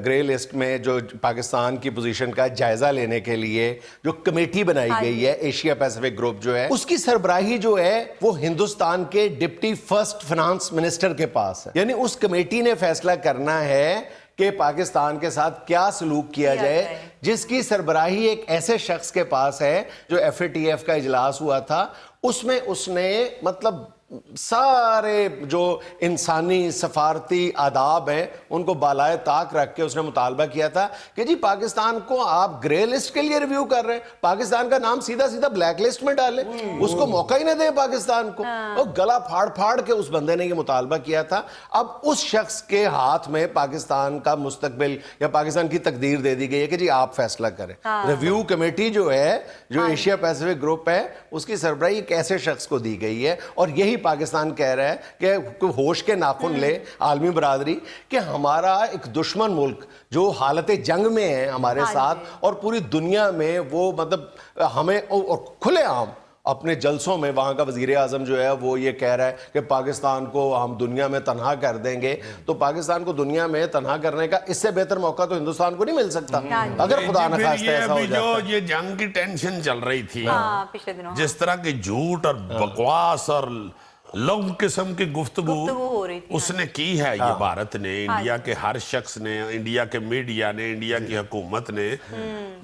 ग्रे लिस्ट में जो पाकिस्तान की पोजीशन का जायज़ा लेने के लिए जो कमेटी बनाई गई है, एशिया पैसिफिक ग्रुप जो है, उसकी सरबराही जो है वो हिंदुस्तान के डिप्टी फर्स्ट फाइनेंस मिनिस्टर के पास है। यानी उस कमेटी ने फैसला करना है कि पाकिस्तान के साथ क्या सलूक किया जाए, जिसकी सरबराही एक ऐसे शख्स के पास है जो FATF का इजलास हुआ था, उसमें उसने मतलब सारे जो इंसानी सफारती आदाब हैं उनको बालाए ताक रख के उसने मुतालबा किया था कि जी पाकिस्तान को आप ग्रे लिस्ट के लिए रिव्यू कर रहे हैं, पाकिस्तान का नाम सीधा सीधा ब्लैक लिस्ट में डालें, उसको मौका ही ना दें पाकिस्तान को। और गला फाड़ फाड़ के उस बंदे ने ये मुतालबा किया था। अब उस शख्स के हाथ में पाकिस्तान का मुस्तकबिल या पाकिस्तान की तकदीर दे दी गई है कि जी आप फैसला करें। रिव्यू कमेटी जो है, जो एशिया पैसिफिक ग्रुप है, उसकी सरबराही एक ऐसे शख्स को दी गई है और यही पाकिस्तान कह रहा है कि होश के नाखुन ले आलमी बरादरी कि हमारा एक दुश्मन मुल्क जो हालत जंग में है हमारे साथ और पूरी दुनिया में वो मतलब हमें और खुलेआम अपने जलसों में वहाँ का वज़ीर आज़म जो है वो ये कह रहा है कि पाकिस्तान को हम दुनिया में तनहा कर देंगे। तो पाकिस्तान को दुनिया में तनहा करने का इससे बेहतर मौका तो हिंदुस्तान को नहीं मिल सकता अगर खुदा न खास्ता ऐसा हो जाता। जो ये जंग की टेंशन चल रही थी पिछले दिनों जिस तरह की झूठ और बकवास और लव किस्म की गुफ्तगू हो रही थी, उसने की है ये भारत ने, इंडिया के हर शख्स ने, इंडिया के मीडिया ने, इंडिया की हुकूमत ने,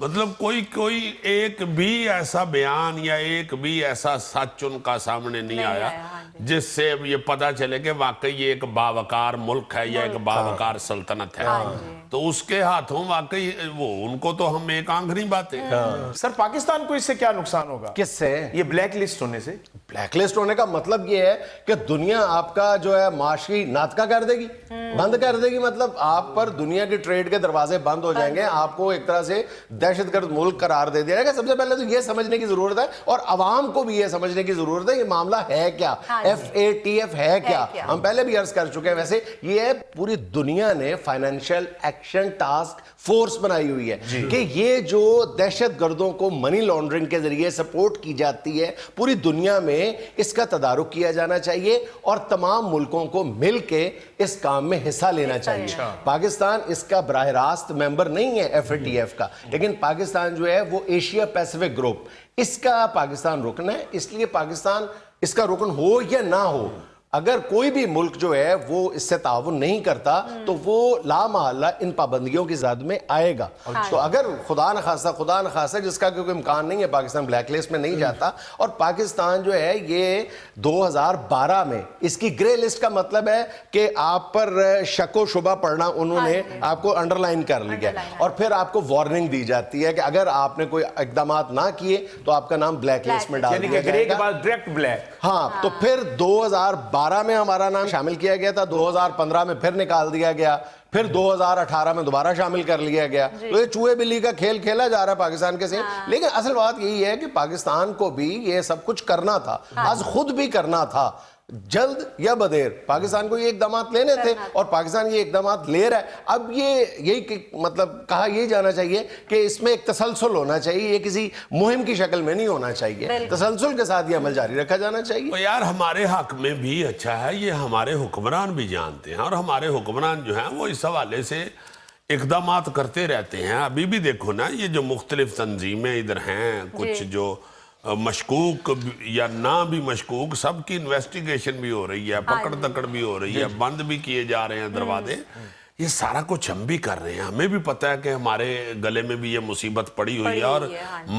मतलब कोई एक भी ऐसा बयान या एक भी ऐसा सच उनका सामने नहीं आया जिससे ये पता चले कि वाकई ये एक बावकार मुल्क है या एक बावकार सल्तनत है। तो उसके हाथों वाकई वो उनको तो हम एक आंख नहीं बातें। सर पाकिस्तान को इससे क्या नुकसान होगा? किससे? ये ब्लैक लिस्ट होने से। ब्लैक लिस्ट होने का मतलब ये है कि दुनिया आपका जो है माशी नातका कर देगी, बंद कर देगी। मतलब आप पर दुनिया की ट्रेड के दरवाजे बंद हो जाएंगे, आपको एक तरह से दहशतगर्द मुल्क करार दे दिया जाएगा। सबसे पहले तो ये समझने की जरूरत है और आवाम को भी ये समझने की जरूरत है ये मामला है क्या, FATF है क्या। हम पहले भी अर्ज कर चुके हैं। वैसे ये पूरी दुनिया ने फाइनेंशियल एक्शन टास्क फोर्स बनाई हुई है कि ये जो दहशतगर्दों को मनी लॉन्ड्रिंग के जरिए सपोर्ट की जाती है पूरी दुनिया में, इसका तदारुक किया जाना चाहिए और तमाम मुल्कों को मिलके इस काम में हिस्सा लेना चाहिए। पाकिस्तान इसका बराह रास्त मेंबर नहीं है FATF का, लेकिन पाकिस्तान जो है वो एशिया पैसिफिक ग्रुप, इसका पाकिस्तान रुकन है। इसलिए पाकिस्तान इसका रुकन हो या ना हो, अगर कोई भी मुल्क जो है वो इससे ताउन नहीं करता तो वो लामहल्ला इन पाबंदियों की ज़द में आएगा। तो अगर खुदा न खासा जिसका कोई इम्कान नहीं है, पाकिस्तान ब्लैक लिस्ट में नहीं जाता और पाकिस्तान जो है ये 2012 में इसकी ग्रे लिस्ट का मतलब है कि आप पर शक व शुबा पड़ना उन्होंने आपको अंडरलाइन कर लिया और फिर आपको वार्निंग दी जाती है कि अगर आपने कोई इकदाम ना किए तो आपका नाम ब्लैक लिस्ट में डाल दिया ग्रे के जाएगा। बाद डायरेक्ट ब्लैक। हाँ, तो फिर 2012 में हमारा नाम शामिल किया गया था, 2015 में फिर निकाल दिया गया, फिर 2018 में दोबारा शामिल कर लिया गया। तो ये चूहे बिल्ली का खेल खेला जा रहा है पाकिस्तान के से। लेकिन असल बात यही है कि पाकिस्तान को भी ये सब कुछ करना था, आज खुद भी करना था, जल्द या बदेर पाकिस्तान को ये इकदाम लेने थे और पाकिस्तान ये इकदाम ले रहा है। अब ये यही मतलब कहा यही जाना चाहिए कि इसमें एक तसलसल होना चाहिए, ये किसी मुहिम की शक्ल में नहीं होना चाहिए, तसलसल के साथ ये अमल जारी रखा जाना चाहिए। तो यार हमारे हक में भी अच्छा है, ये हमारे हुक्मरान भी जानते हैं और हमारे हुक्मरान जो हैं वो इस हवाले से इकदाम करते रहते हैं। अभी भी देखो ना, ये जो मुख्तलिफ तंजीमें इधर हैं, कुछ जो मशकूक या ना भी मशकूक, सबकी इन्वेस्टिगेशन भी हो रही है, पकड़ दकड़ भी हो रही है, बंद भी किए जा रहे हैं दरवाजे। ये सारा कुछ हम भी कर रहे हैं। हमें भी पता है कि हमारे गले में भी ये मुसीबत पड़ी हुई है और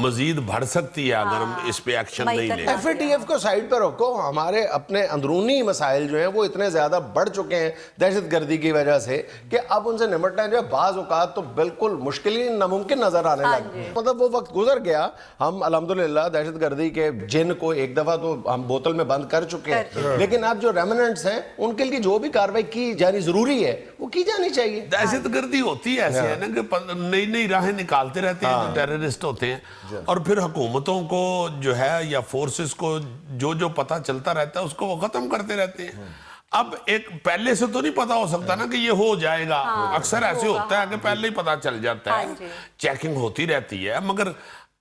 मजीद बढ़ सकती है अगर हम इस पे एक्शन नहीं लें। FATF को साइड पर रखो। हमारे अपने अंदरूनी मसाइल जो हैं वो इतने ज्यादा बढ़ चुके हैं दहशतगर्दी की वजह से कि अब उनसे निपटना जो है बाज़ औक़ात तो बिल्कुल मुश्किल ही नामुमकिन नजर आने लगा। मतलब वो वक्त गुजर गया। हम अल्हम्दुलिल्लाह दहशतगर्दी के जिन को एक दफा तो हम बोतल में बंद कर चुके हैं, लेकिन अब जो रेमिनेंट्स हैं उनके लिए जो भी कार्रवाई की जानी जरूरी है वो की जानी चाहिए। दहशतगर्दी होती है ऐसे है ना कि नई नई राहें निकालते रहते हैं जो टेररिस्ट होते हैं और फिर हुकूमतों को जो है या फोर्सेस को जो पता चलता रहता है उसको वो खत्म करते रहते हैं। अब एक पहले से तो नहीं पता हो सकता ना कि ये हो जाएगा। अक्सर ऐसे होता है कि पहले ही पता चल जाता है, चेकिंग होती रहती है, मगर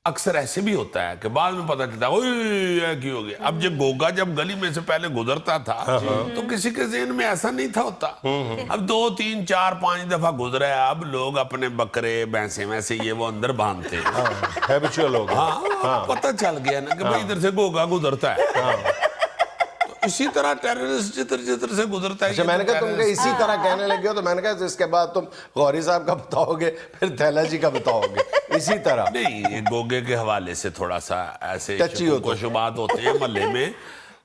अक्सर ऐसे भी होता है कि बाद में पता चलता है क्यों हो गया। अब जब गोगा जब गली में से पहले गुजरता था तो किसी के ज़हन में ऐसा नहीं था होता। अब 2, 3, 4, 5 दफा गुजरा है, अब लोग अपने बकरे भैंसे में से ये वो अंदर बांधते हैं। हैबिचुअल हो गया। हाँ, पता चल गया ना कि भाई इधर से गोगा गुजरता है। इसी तरह टेररिस्ट जिधर से गुजरता है। अच्छा, मैंने कहा तुम इसी तरह कहने लगे हो तो मैंने कहा इसके बाद तुम गौरी साहब का बताओगे फिर थैला जी का बताओगे इसी तरह। नहीं, ये गोगे के हवाले से थोड़ा सा ऐसे टची होते शुबात होते हैं मोहल्ले में,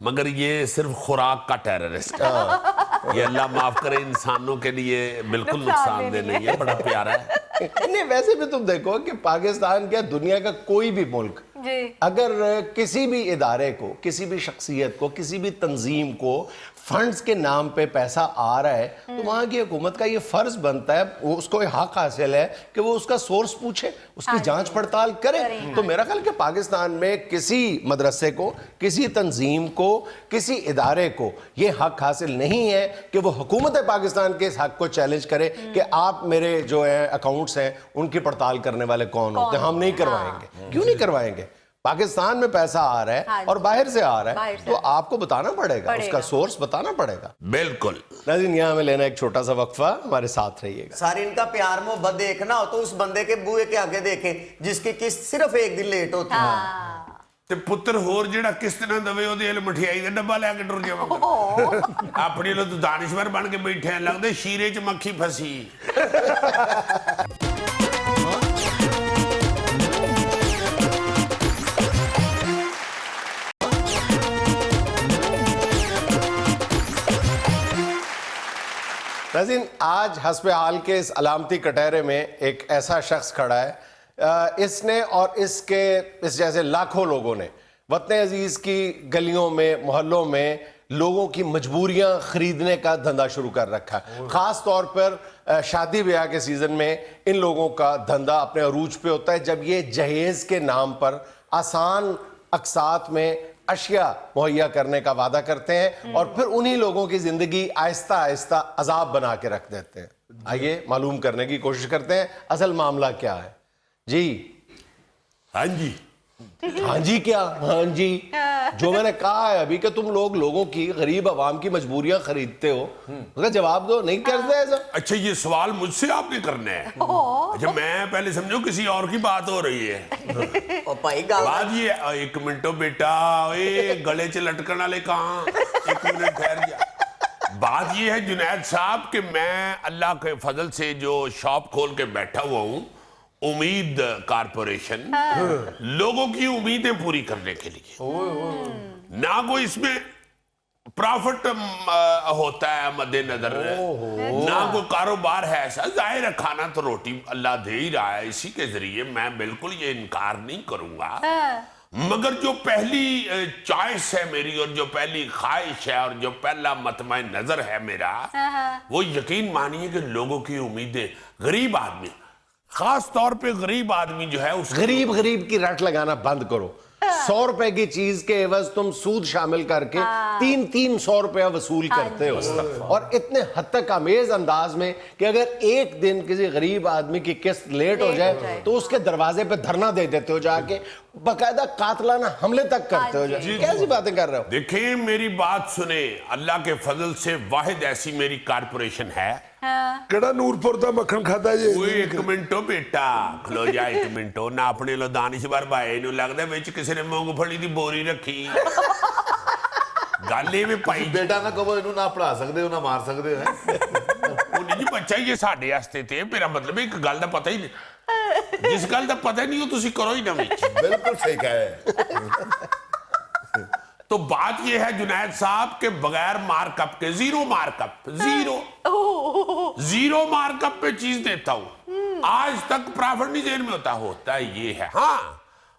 मगर ये सिर्फ खुराक का टेररिस्ट है। ये अल्लाह माफ करे इंसानों के लिए बिल्कुल नुकसानदेह नहीं है, बड़ा प्यारा है। नहीं, वैसे भी तुम देखो कि पाकिस्तान क्या दुनिया का कोई भी मुल्क अगर किसी भी इदारे को, किसी भी शख्सियत को, किसी भी तंजीम को फंड्स के नाम पे पैसा आ रहा है तो वहाँ की हुकूमत का ये फर्ज बनता है, वो उसको हक हासिल है कि वो उसका सोर्स पूछे, उसकी जांच पड़ताल करे। तो मेरा ख्याल कि पाकिस्तान में किसी मदरसे को, किसी तंजीम को, किसी इदारे को ये हक हासिल नहीं है कि वो हुकूमत पाकिस्तान के इस हक को चैलेंज करे कि आप मेरे जो है अकाउंट्स हैं उनकी पड़ताल करने वाले कौन होते हैं, हम नहीं करवाएंगे। क्यों नहीं करवाएंगे? पाकिस्तान में पैसा आ रहा है और बाहर से आ रहा है, तो आपको बताना पड़ेगा, उसका सोर्स बताना पड़ेगा। बिल्कुल। नाज़रीन, यहाँ में लेना एक छोटा सा वक्फा, हमारे साथ रहिएगा। सारी इनका प्यार मोहब्बत देखना हो तो उस बंदे के बूहे के आगे देखें जिसकी किस्त सिर्फ एक दिन लेट होती है। ਤੇ ਪੁੱਤਰ ਹੋਰ ਜਿਹੜਾ ਕਿਸ਼ਤ ਨਾ ਦਵੇ ਉਹਦੇ ਹਲ ਮਠਿਆਈ ਦਾ ਡੱਬਾ ਲੈ ਕੇ ਟੁਰ ਜਾਵਾਂਗਾ। ਆਪਣੇ ਲੋ ਤੂੰ ਦਾਨਿਸ਼ਵਰ ਬਣ ਕੇ ਬੈਠਿਆ, ਲੱਗਦਾ ਸ਼ੀਰੇ 'ਚ ਮੱਖੀ ਫਸੀ। नाज़रीन, आज हस्ब हाल के इस अलामती कटहरे में एक ऐसा शख्स खड़ा है, इसने और इसके इस जैसे लाखों लोगों ने वतन अजीज़ की गलियों में, मोहल्लों में लोगों की मजबूरियां खरीदने का धंधा शुरू कर रखा है। ख़ास तौर पर शादी ब्याह के सीज़न में इन लोगों का धंधा अपने अरूज पे होता है, जब ये जहेज़ के नाम पर आसान अक़सात में अशिया मुहैया करने का वादा करते हैं और फिर उन्हीं लोगों की जिंदगी आहिस्ता आहिस्ता अजाब बना के रख देते हैं। आइए मालूम करने की कोशिश करते हैं असल मामला क्या है। जी हाँ जी, हाँ जी क्या? हाँ जी, जो मैंने कहा है अभी कि तुम लोगों की, गरीब आवाम की मजबूरियां खरीदते हो, उसका जवाब दो। नहीं करते ऐसा? अच्छा, ये सवाल मुझसे आपने करना है? अच्छा, मैं पहले समझो किसी और की बात हो रही है। ओ भाई गाल बात ये, एक मिनटो बेटा, ओए गले च लटकन वाले कहाँ, एक मिनट ठहर जा। बात ये है जुनैद साहब कि मैं अल्लाह के फजल से जो शॉप खोल के बैठा हुआ हूँ, उम्मीद कारपोरेशन, लोगों की उम्मीदें पूरी करने के लिए, ना कोई इसमें प्रॉफिट होता है मद्देनजर, ना कोई कारोबार है ऐसा। जाहिर है खाना तो रोटी अल्लाह दे ही रहा है, इसी के जरिए मैं बिल्कुल ये इनकार नहीं करूंगा। मगर जो पहली चॉइस है मेरी और जो पहली ख्वाहिश है और जो पहला मतमा नजर है मेरा, वो यकीन मानिए कि लोगों की उम्मीदें, गरीब आदमी, खास तौर पे गरीब आदमी जो है उस गरीब की रट लगाना बंद करो। 100 रुपए की चीज के एवज तुम सूद शामिल करके 300 रुपया वसूल करते हो, और इतने हद तक अमेज अंदाज में कि अगर एक दिन किसी गरीब आदमी की किस्त लेट हो जाए तो उसके दरवाजे पे धरना दे देते हो, जाके बाकायदा कातलाना हमले तक करते हो। कैसी बातें कर रहे हो? देखिए मेरी बात सुने, अल्लाह के फजल से वाहिद ऐसी मेरी कारपोरेशन है। ਕਿਹੜਾ ਨੂਰਪੁਰ ਦਾ ਮੱਖਣ ਖਾਦਾ ਜੀ? ओए एक मिनटो बेटा, खलो जा एक मिनटो ना, अपने लो दानिशवर भाई नु लगदा विच किसी ने मूंगफली दी बोरी रखी। गल ये भाई ਬੇਟਾ ਨਾ ਕਹੋ ਇਹਨੂੰ ਨਾ ਪੜਾ ਸਕਦੇ ਹੋ ਨਾ ਮਾਰ ਸਕਦੇ ਹੋ ਉਹ ਨਹੀਂ ਜੀ ਬੱਚਾ ਹੀ ਇਹ ਸਾਡੇ ਵਾਸਤੇ ਤੇ ਮੇਰਾ ਮਤਲਬ ਇੱਕ ਗੱਲ ਦਾ ਪਤਾ ਹੀ ਨਹੀਂ, ਜਿਸ ਗੱਲ ਦਾ ਪਤਾ ਨਹੀਂ ਉਹ ਤੁਸੀਂ ਕਰੋ ਹੀ ਨਾ ਵਿੱਚ। ਬਿਲਕੁਲ ਸਹੀ ਕਹੇ। तो बात यह है जुनैद साहब के बगैर मार्कअप के, जीरो मार्कअप, जीरो मार्कअप पे चीज देता हूं, आज तक प्रॉफिट नहीं जेल में होता है ये है। हाँ,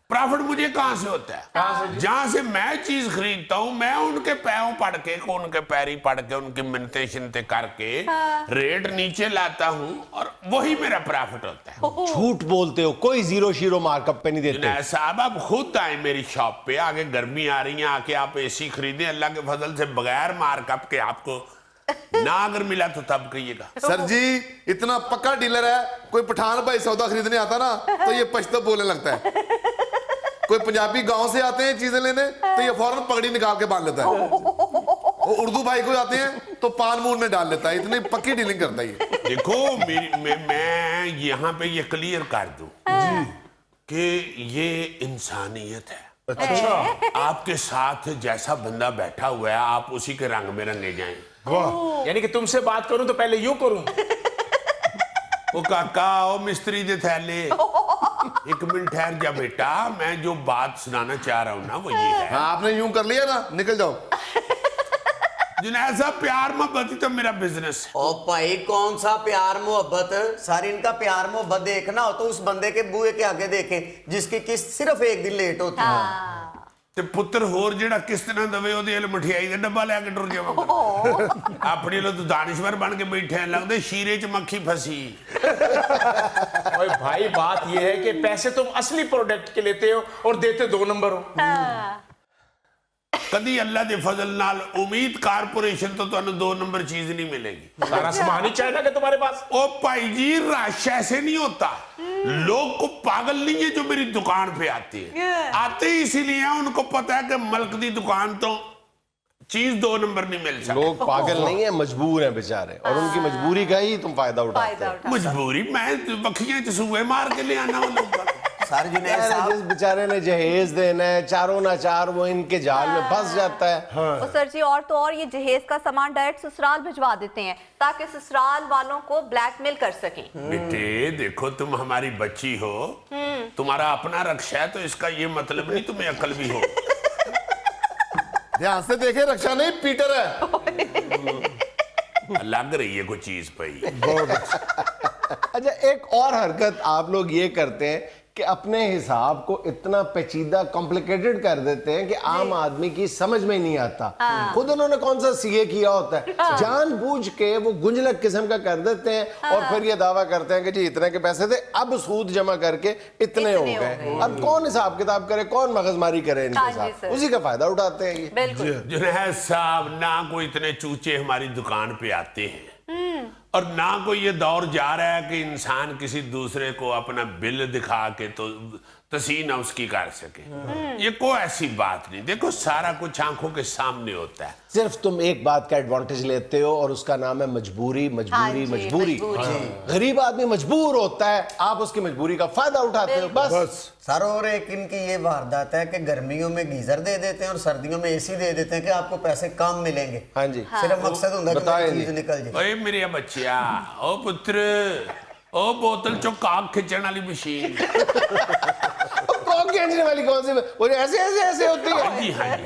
प्रॉफिट मुझे कहां से होता है? जहां से मैं चीज खरीदता हूं, मैं उनके पैरों पढ़ के, उनके पैरी पढ़ के, उनकी मिन्नतें शिन्नतें करके रेट नीचे लाता हूं और वही मेरा प्रॉफिट होता है। झूठ बोलते हो, कोई जीरो शीरो मार्कअप पे नहीं देते। जुनैद साहब आप खुद आए मेरी शॉप पे, आगे गर्मी आ रही है, आके आप एसी खरीदें अल्लाह के फजल से बगैर मार्कअप के। आपको ना अगर मिला तो तब कहिएगा। सर जी इतना पक्का डीलर है, कोई पठान भाई सौदा खरीदने आता ना तो ये पश्तो बोलने लगता है, कोई पंजाबी गांव से आते हैं चीजें लेने तो ये फौरन पगड़ी निकाल के बांध लेता है, वो उर्दू भाई को आते हैं तो पान मुंह में डाल लेता है। इतनी पक्की डीलिंग करता है ये। देखो मैं यहाँ पे ये क्लियर कर दूं कि ये इंसानियत है। अच्छा, आपके साथ जैसा बंदा बैठा हुआ है आप उसी के रंग में रंगे जाएं। यानी कि तुमसे बात करूं तो पहले यूं करूं। ओ काका, ओ मिस्त्री दे थैले, एक मिनट ठहर जा बेटा, मैं जो बात सुनाना चाह रहा हूँ ना वो ये है। हाँ, आपने यूं कर लिया ना, निकल जाओ। जुनैद साहब, प्यार मोहब्बत ही तो मेरा बिजनेस है। ओ भाई कौन सा प्यार मोहब्बत, सारी इनका प्यार मोहब्बत देखना हो तो उस बंदे के बूहे के आगे देखें जिसकी किस्त सिर्फ एक दिन लेट होती है। ਤੇ ਪੁੱਤਰ ਹੋਰ ਜਿਹੜਾ ਕਿਸ਼ਤ ਨਾ ਦਵੇ ਉਹਦੇ ਵੱਲ ਮਠਿਆਈ ਦਾ ਡੱਬਾ ਲੈ ਕੇ ਟੁਰ ਜਾਵਾਂਗਾ। ਆਪਣੇ ਲੋ ਤੂੰ ਦਾਨਿਸ਼ਵਰ ਬਣ ਕੇ ਬੈਠੇ ਆ, ਲੱਗਦੇ ਸ਼ੀਰੇ 'ਚ ਮੱਖੀ ਫਸੀ। ओए भाई बात ये है कि पैसे तुम असली प्रोडक्ट के लेते हो और देते 2 नंबर हो। ਕਦੀ ਅੱਲਾ ਦੇ ਫਜ਼ਲ ਨਾਲ ਉਮੀਦ ਕਾਰਪੋਰੇਸ਼ਨ ਤੋਂ ਤੁਹਾਨੂੰ 2 ਨੰਬਰ ਚੀਜ਼ नहीं मिलेगी। सारा सामान ही चाइना का तुम्हारे पास। ओ भाई जी, रश ऐसे नहीं होता। लोग को पागल नहीं है जो मेरी दुकान पे आते हैं, आते ही इसीलिए हैं, उनको पता है कि मलक दी दुकान तो चीज 2 नंबर नहीं मिल सकती। लोग पागल नहीं है, मजबूर हैं बेचारे, और उनकी मजबूरी का ही तुम फायदा उठाते हो। मजबूरी मैं बखियां च सूए मार के ले आना वो लोग। सर जुनैद साहब, जिस बेचारे ने जहेज देना है, चारों ना चार वो इनके जाल में फंस जाता है। और सर जी, और तो और ये जहेज का सामान डायरेक्ट ससुराल भिजवा देते हैं ताकि ससुराल वालों को ब्लैकमेल कर सकें। बेटे देखो, तुम हमारी बच्ची हो, तुम्हारा अपना रक्षा है, तो इसका ये मतलब नहीं तुम्हें अकल भी हो। ध्यान से देखे, रक्षा नहीं पीटर है। लग रही है कोई चीज पई। अच्छा, एक और हरकत आप लोग ये करते हैं कि अपने हिसाब को इतना पेचीदा कॉम्प्लिकेटेड कर देते हैं कि आम आदमी की समझ में नहीं आता। खुद उन्होंने कौन सा सीए किया होता है, जानबूझ के वो गुंजलक किस्म का कर देते हैं और फिर ये दावा करते हैं कि जी इतने के पैसे थे, अब सूद जमा करके इतने हो गए। अब कौन हिसाब किताब करे, कौन मगजमारी करे इनके साथ, उसी का फायदा उठाते हैं ये। जुनैद साहब, ना कोई इतने चूचे हमारी दुकान पे आते हैं और ना कोई ये दौर जा रहा है कि इंसान किसी दूसरे को अपना बिल दिखा के तो तसीन उसकी कर सके। ये कोई ऐसी बात नहीं। देखो, सारा कुछ आंखों के सामने होता है। सिर्फ तुम एक बात का एडवांटेज लेते हो और उसका नाम है मजबूरी। मजबूरी मजबूरी। गरीब आदमी मजबूर होता है, आप उसकी मजबूरी का फायदा उठाते हो, बस। सर और एक इनकी ये वारदात है कि गर्मियों में गीजर दे देते हैं और सर्दियों में एसी दे देते हैं कि आपको पैसे कम मिलेंगे। हाँ जी, सिर्फ मकसद होता है कि मेरी चीज निकल जाए। ओए मेरे बच्चिया, ओ पुत्र, ओ बोतल चो काक खिंचने वाली मशीन। कौन खींचने वाली कौन सी, वो ऐसे ऐसे ऐसे होती है। हाँ जी, हाँ जी।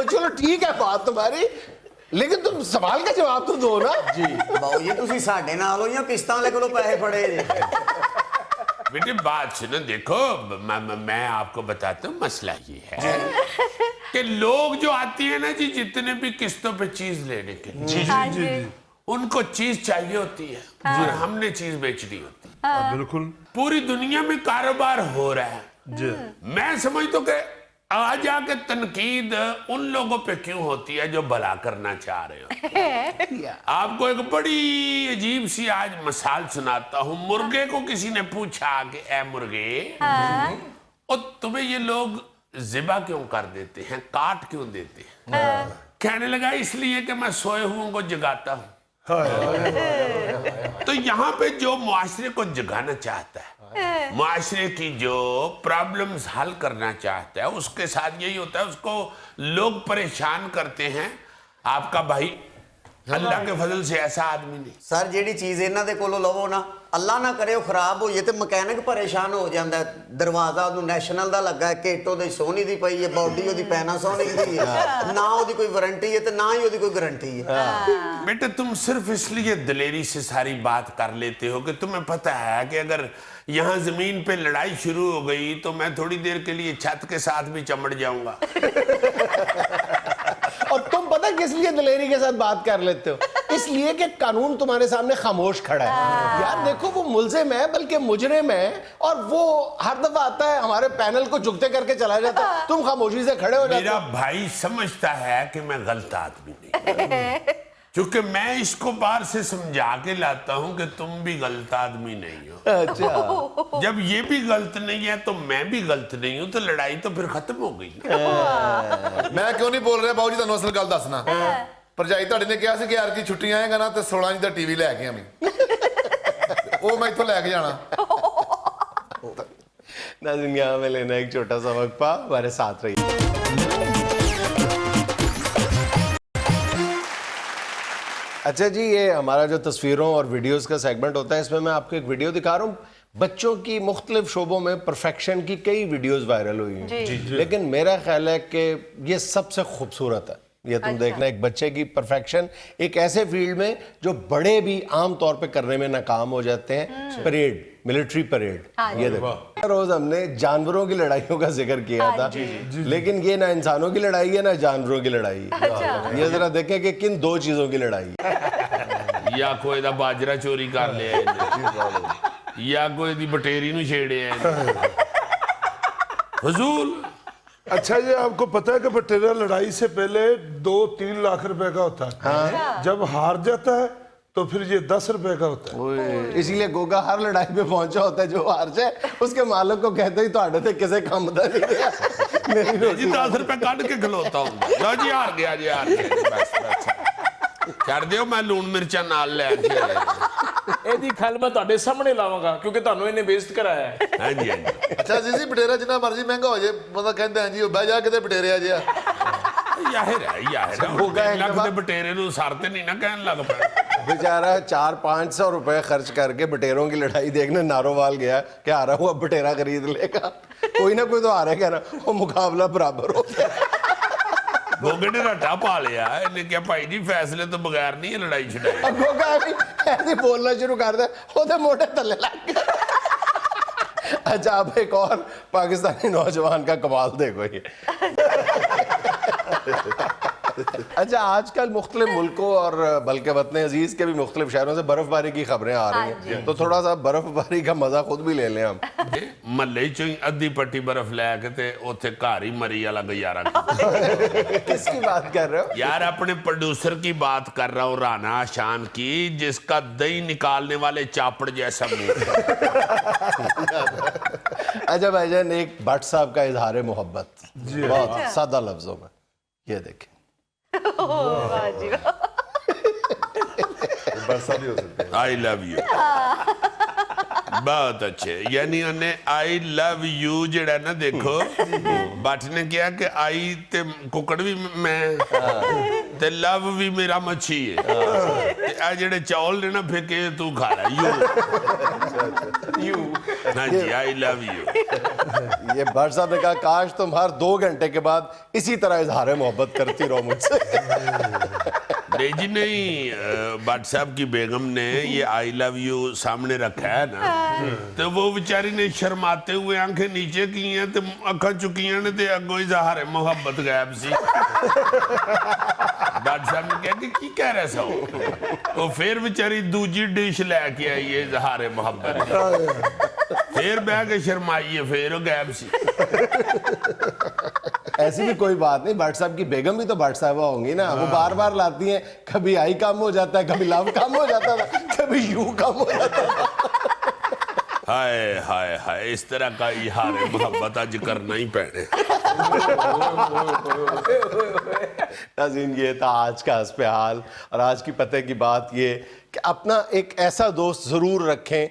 चलो ठीक है बात तुम्हारी, लेकिन तुम सवाल का जवाब तो दो ना जी। बाबू जी तुसी साडे नाल हो या किस्तां वाले कोलों पैसे फड़े जे? बेटे बात सुनो, देखो मैं आपको बताता हूँ, मसला ये है कि लोग जो आती है ना जी, जितने भी किस्तों पे चीज लेने के लिए, उनको चीज चाहिए होती है और हमने चीज बेचनी होती है। बिल्कुल। पूरी दुनिया में कारोबार हो रहा है। मैं समझता हूँ कि आज आके तनकीद उन लोगों पे क्यों होती है जो भला करना चाह रहे हो। आपको एक बड़ी अजीब सी आज मिसाल सुनाता हूँ। मुर्गे को किसी ने पूछा कि ए मुर्गे, और तुम्हें ये लोग ज़िबा क्यों कर देते हैं, काट क्यों देते हैं? कहने लगा इसलिए कि मैं सोए हुओं को जगाता हूँ। तो यहाँ पे जो मुआशरे को जगाना चाहता है, मुआशरे की जो प्रॉब्लम्स हल करना चाहता है, उसके साथ यही होता है, उसको लोग परेशान करते हैं। आपका भाई अल्लाह के फजल से ऐसा आदमी नहीं। सर जेडी चीज इन्हां दे कोलों लवो ना, अल्लाह ना करे वो खराब होइए ते मकैनिक परेशान हो जांदा है। दरवाजा ओनू नेशनल दा लगा है, केटो दी सोनी दी पई है, बॉडी ओदी पैनासोनिक दी है, ना ओदी कोई वारंटी है ते ना ही ओदी कोई गारंटी है। बेटे तुम सिर्फ इसलिए दलेरी से सारी बात कर लेते हो कि तुम्हें पता है कि अगर यहाँ जमीन पे लड़ाई शुरू हो गई तो मैं थोड़ी देर के लिए छत के साथ भी चमड़ जाऊंगा। और तुम पता किस लिए दलेरी के साथ बात कर लेते हो? इसलिए कि कानून तुम्हारे सामने खामोश खड़ा है। यार देखो, वो मुल्जिम है बल्कि मुजरिम है, और वो हर दफा आता है हमारे पैनल को झुकते करके चला जाता है, तुम खामोशी से खड़े हो जाते हो। मेरा भाई समझता है कि मैं गलत आदमी नहीं, क्योंकि मैं इसको बाहर से समझा के लाता हूं कि तुम भी गलत आदमी नहीं हो। अच्छा, जब ये भी गलत नहीं है तो मैं भी गलत नहीं हूं, तो लड़ाई तो फिर खत्म हो गई। मैं क्यों नहीं बोल रहा बाबू जी, ਤੁਹਾਨੂੰ ਅਸਲ ਗੱਲ ਦੱਸਣਾ। ਭਰਜਾਈ ਤੁਹਾਡੇ ਨੇ ਕਿਹਾ ਸੀ ਕਿ ਯਾਰ ਕੀ ਛੁੱਟੀਆਂ ਆਏਗਾ ਨਾ ਤੇ 16 ਇੰਚ ਦਾ ਟੀਵੀ ਲੈ ਕੇ ਆਵੀਂ। ਉਹ ਮੈਂ ਇੱਥੋਂ ਲੈ ਕੇ ਜਾਣਾ। नाज़रीन, यहाँ में लेना एक छोटा सा वक्फा, हमारे साथ रहिए। अच्छा जी, ये हमारा जो तस्वीरों और वीडियोस का सेगमेंट होता है, इसमें मैं आपको एक वीडियो दिखा रहा हूँ। بچوں کی مختلف شعبوں میں پرفیکشن کی کئی ویڈیوز وائرل ہوئی ہیں لیکن میرا خیال ہے کہ یہ سب سے خوبصورت ہے یہ تم دیکھنا ایک بچے کی پرفیکشن ایک ایسے فیلڈ میں جو بڑے بھی عام طور پہ کرنے میں ناکام ہو جاتے ہیں پریڈ ملٹری پریڈ یہ دیکھو روز ہم نے جانوروں کی لڑائیوں کا ذکر کیا تھا لیکن یہ نہ انسانوں کی لڑائی ہے نہ جانوروں کی لڑائی ہے یہ ذرا دیکھیں کہ کن دو چیزوں کی لڑائی ہے یا کوئی دا باجرہ چوری کر لیا یا کوئی دی بٹیری نو چھیڑے ہیں فضول اچھا یہ آپ کو پتا ہے کہ بٹیرا لڑائی سے پہلے 2-3 لاکھ روپے کا ہوتا ہے جب ہار جاتا ہے تو پھر یہ 10 روپے کا ہوتا ہے اسی لیے گوگا ہر لڑائی پہ پہنچا ہوتا ہے جو ہار جائے اس کے مالک کو کہتے ہی تو آڑے تھے کسے کام دا نہیں گیا جی 10 روپے کٹ کے کھلوتا ہوں لو جی ہار گیا جی ہار گیا بس کر دیو میں لون مرچا نال لے کے ਇਹਦੀ ਖਲ ਮੈਂ ਤੁਹਾਡੇ ਸਾਹਮਣੇ ਲਾਵਾਂਗਾ ਕਿਉਂਕਿ ਤੁਹਾਨੂੰ ਇਹਨੇ ਬੇਇੱਜ਼ਤ ਕਰਾਇਆ ਹੈ ہاں جی ہاں جی ਅੱਛਾ ਜੀ ਬਟੇਰਾ ਜਿੰਨਾ ਮਰਜ਼ੀ ਮਹਿੰਗਾ ਹੋ ਜੇ ਬੰਦਾ ਕਹਿੰਦਾ ਜੀ ਬਹਿ ਜਾ ਕਿਤੇ ਬਟੇਰਿਆ ਜਿਹਾ یاہر ہے ہوگا ایک لگ دفعہ دے بٹیرے نو سارتے نہیں نہ کہن لگ پڑا بیچارہ 400-500 روپے خرچ کر کے بٹیروں کی لڑائی دیکھنے نارووال گیا کہ آ رہا ہوں اب بٹیرا خرید لے گا کوئی نہ کوئی تو آ رہا ہے کہنا وہ مقابلہ برابر ہو گیا گوگے نے رٹا پا لیا انہیں کیا بھائی جی فیصلے تو بغیر نہیں ہے لڑائی چھڑائی اب گوگا ایسے بولنا شروع کر دے وہ تو موٹے تلے لگ گئے اچھا اب ایک اور پاکستانی نوجوان کا کمال دیکھو یہ اچھا آج کل مختلف ملکوں اور بلکہ وطن عزیز کے بھی مختلف شہروں سے برف باری کی خبریں آ رہی ہیں تو تھوڑا سا برف باری کا مزہ خود بھی لے لیں ہم محلے چوں ادھی پٹی برف لے کے تے اوتھے گھر ہی مری والا گزارا کس کی بات کر رہے ہو یار اپنے پروڈیوسر کی بات کر رہا ہوں رانا شان کی جس کا دہی نکالنے والے چاپڑ جیسا منہ اچھا بھائی جان ایک بٹ صاحب کا اظہار محبت بہت سادہ لفظوں میں یہ دیکھیں آئی لو یو بہت اچھے یعنی انہیں آئی لو یو جڑا نا دیکھو بٹ نے کیا کہ آئی تے ککڑ بھی میں تے لو بھی میرا مچھی ہے تے آئی جڑے چاول نے نا پھیکے تو کھا رہا یو نا جی آئی لو یو یہ بٹ صاحب نے کہا کاش تم ہر 2 گھنٹے کے بعد اسی طرح اظہار محبت کرتی رہو مجھ سے نہیں جی نہیں بٹ صاحب کی بیگم نے یہ آئی لو یو سامنے رکھا ہے نا تو وہ بیچاری نے شرماتے ہوئے آنکھیں نیچے کی ہیں تو اکھاں چکیاں نے تے اگو اظہار محبت غائب سی بٹ صاحب نے کہا کہ کی کہہ رہے سو وہ پھر بیچاری دوجی ڈش لے کے آئی ہے اظہار محبت پھر بہ کے شرمائیے پھر غائب سی ایسی بھی کوئی بات نہیں بٹ صاحب کی بیگم بھی تو بٹ صاحبہ ہوں گی نا وہ بار بار لاتی ہیں کبھی آئی کام ہو جاتا ہے کبھی لو کام ہو جاتا تھا کبھی یو کام ہو جاتا تھا ہائے ہائے ہائے اس طرح کا اظہار محبت آج کرنا ہی پڑے ناظرین یہ تھا آج کا حسب حال اور آج کی پتہ کی بات یہ کہ اپنا ایک ایسا دوست ضرور رکھیں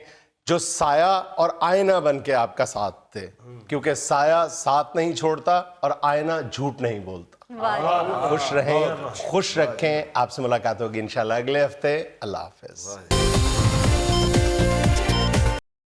جو سایہ اور آئینہ بن کے آپ کا ساتھ دے کیونکہ سایہ ساتھ نہیں چھوڑتا اور آئینہ جھوٹ نہیں بولتا خوش رہیں خوش رکھیں آپ سے ملاقات ہوگی انشاءاللہ اگلے ہفتے اللہ حافظ